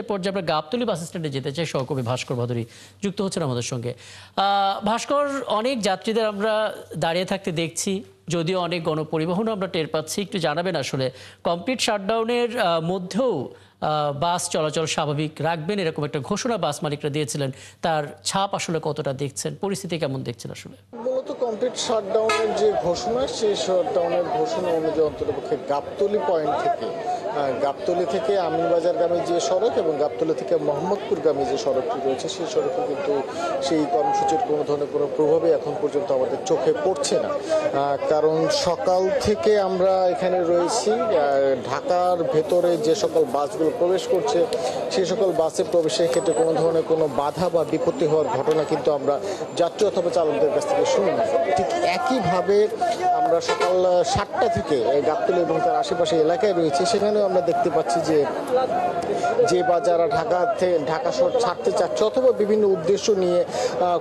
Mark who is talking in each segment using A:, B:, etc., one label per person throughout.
A: এ পর্যায়ে আমরা গাবতলী বাস স্ট্যান্ডে যেতে চাই। সহকর্মী ভাস্কর ভাদুরী যুক্ত হচ্ছেন আমাদের সঙ্গে। ভাস্কর, অনেক যাত্রীদের আমরা দাঁড়িয়ে থাকতে দেখছি, যদিও অনেক গণপরিবহন আমরা টের পাচ্ছি। একটু জানাবেন আসলে কমপ্লিট শাটডাউনের মধ্যেও বাস চলাচল স্বাভাবিক রাখবেন এরকম একটা ঘোষণা বাস মালিকরা দিয়েছিলেন, তার ছাপ আসলে কতটা দেখছেন, পরিস্থিতি কেমন দেখছেন আসলে?
B: মূলত কমপ্লিট শাটডাউনের যে ঘোষণা, সেই শাটডাউনের ঘোষণা অনুযায়ী অন্ততপক্ষে গাবতলী পয়েন্ট থেকে গাবতলী থেকে আমিনবাজারগামী যে সড়ক এবং গাবতলী থেকে মোহাম্মদপুরগামী যে সড়কটি রয়েছে, সেই সড়কে কিন্তু সেই কর্মসূচির কোনো ধরনের কোনো প্রভাবই এখন পর্যন্ত আমাদের চোখে পড়ছে না। কারণ সকাল থেকে আমরা এখানে রয়েছি, ঢাকার ভেতরে যে সকল বাসগুলো প্রবেশ করছে সেই সকল বাসে প্রবেশের ক্ষেত্রে কোনো ধরনের কোনো বাধা বা বিপত্তি হওয়ার ঘটনা কিন্তু আমরা যাত্রী অথবা চালকদের কাছ থেকে শুনি না। ঠিক একইভাবে আমরা সকাল 7টা থেকে গাবতলী এবং তার আশেপাশে এলাকায় রয়েছে, সেখানেও আমরা দেখতে পাচ্ছি যে বা যারা ঢাকা শহর ছাড়তে চাচ্ছে অথবা বিভিন্ন উদ্দেশ্য নিয়ে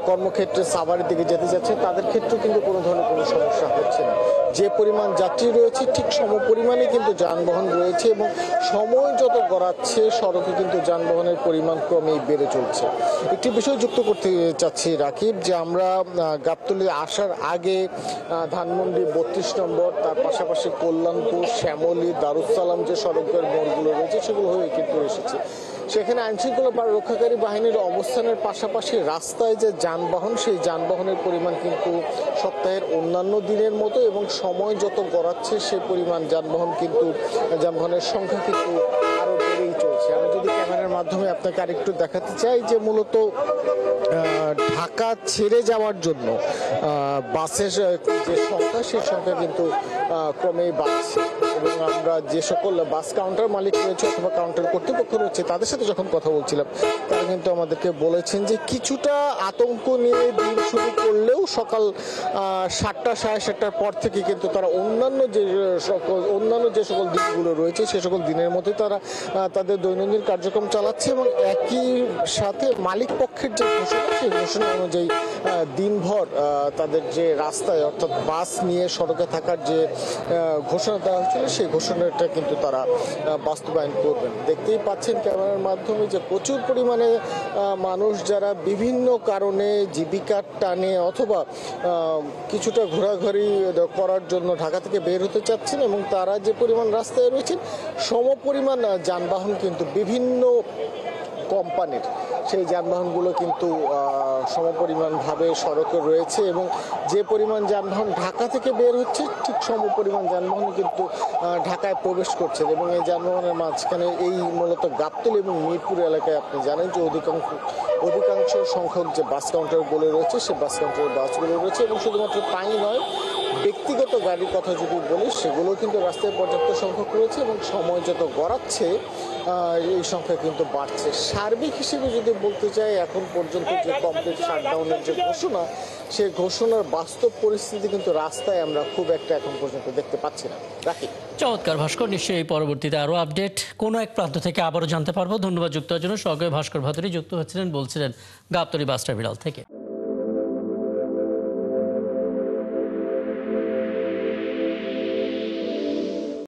B: কর্মক্ষেত্রে সাভারের দিকে যেতে যাচ্ছে, তাদের ক্ষেত্রেও কিন্তু কোনো ধরনের কোনো সমস্যা হচ্ছে না। যে পরিমাণ যাত্রী রয়েছে ঠিক সমপরিমাণে কিন্তু যানবাহন রয়েছে এবং সময় যত গড়াচ্ছে সড়কে কিন্তু যানবাহনের পরিমাণ ক্রমেই বেড়ে চলছে। একটি বিষয় যুক্ত করতে চাচ্ছি রাকিব, যে আমরা গাবতলী আসার আগে ধানমন্ডি 32 নম্বর, তার পাশাপাশি কল্যাণপুর, শ্যামলী, দারুসালাম যে সড়কের মোড়গুলো রয়েছে সেগুলো হয়ে কিন্তু এসেছে। সেখানে আইনশৃঙ্খলা রক্ষাকারী বাহিনীর অবস্থানের পাশাপাশি রাস্তায় যে যানবাহন, সেই যানবাহনের পরিমাণ কিন্তু সপ্তাহের অন্যান্য দিনের মতো এবং সময় যত গড়াচ্ছে সেই পরিমাণ যানবাহনের সংখ্যা কিন্তু আরও বেড়েই চলছে। আমি যদি ক্যামেরার মাধ্যমে আপনাকে আরেকটু দেখাতে চাই যে মূলত ঢাকা ছেড়ে যাওয়ার জন্য বাসের যে সংখ্যা, সেই সংখ্যা কিন্তু ক্রমেই বাড়ছে এবং আমরা যে সকল বাস কাউন্টার মালিক রয়েছে অথবা কাউন্টার কর্তৃপক্ষ রয়েছে তাদের সাথে যখন কথা বলছিলাম, তারা কিন্তু আমাদেরকে বলেছেন যে কিছুটা আতঙ্ক নিয়ে দিন শুরু করলেও সকাল 7টা 7:30টার পর থেকে কিন্তু তারা অন্যান্য যে সকল দিনগুলো রয়েছে সে সকল দিনের মধ্যে তারা তাদের দৈনন্দিন কার্যক্রম চালাচ্ছে এবং একই সাথে মালিক পক্ষের যে ঘোষণা, সেই ঘোষণা অনুযায়ী দিনভর তাদের যে রাস্তায় অর্থাৎ বাস নিয়ে সড়কে থাকার যে ঘোষণা দেওয়া হয়েছিল সেই ঘোষণাটা কিন্তু তারা বাস্তবায়ন করবেন। দেখতেই পাচ্ছেন ক্যামেরার মাধ্যমে যে প্রচুর পরিমাণে মানুষ যারা বিভিন্ন কারণে জীবিকার টানে অথবা কিছুটা ঘোরাঘুরি করার জন্য ঢাকা থেকে বের হতে চাচ্ছেন এবং তারা যে পরিমাণ রাস্তায় রয়েছেন সমপরিমাণ যানবাহন কিন্তু বিভিন্ন কোম্পানির সেই যানবাহনগুলো কিন্তু সমপরিমাণভাবে সড়কে রয়েছে এবং যে পরিমাণ যানবাহন ঢাকা থেকে বের হচ্ছে ঠিক সমপরিমাণ যানবাহন কিন্তু ঢাকায় প্রবেশ করছে এবং এই যানবাহনের মাঝখানে এই মূলত গাবতলী এবং মিরপুর এলাকায় আপনি জানেন যে অধিকাংশ সংখ্যক যে বাস কাউন্টারগুলো রয়েছে সেই বাস কাউন্টারের বাসগুলো রয়েছে এবং শুধুমাত্র তাই নয়, ব্যক্তিগত গাড়ির কথা যদি বলি সেগুলো কিন্তু রাস্তায় পর্যাপ্ত সংখ্যক রয়েছে এবং সময় যত গড়াচ্ছে এই সংখ্যা কিন্তু বাড়ছে। সার্বিক হিসেবে যদি বলতে চাই, এখন পর্যন্ত যে কমপ্লিট শাটডাউনের যে ঘোষণা, সেই ঘোষণার বাস্তব পরিস্থিতি কিন্তু রাস্তায় আমরা খুব একটা এখন পর্যন্ত দেখতে পাচ্ছি না। রাখি।
A: চমৎকার ভাস্কর, নিশ্চয়ই পরবর্তীতে আরও আপডেট কোনো এক প্রান্ত থেকে আবারও জানতে পারবো। ধন্যবাদ যুক্ত হওয়ার জন্য। সহকর্মী ভাস্কর ভাদুরী যুক্ত হচ্ছিলেন, বলছিলেন গাবতলী বাস টার্মিনাল থেকে।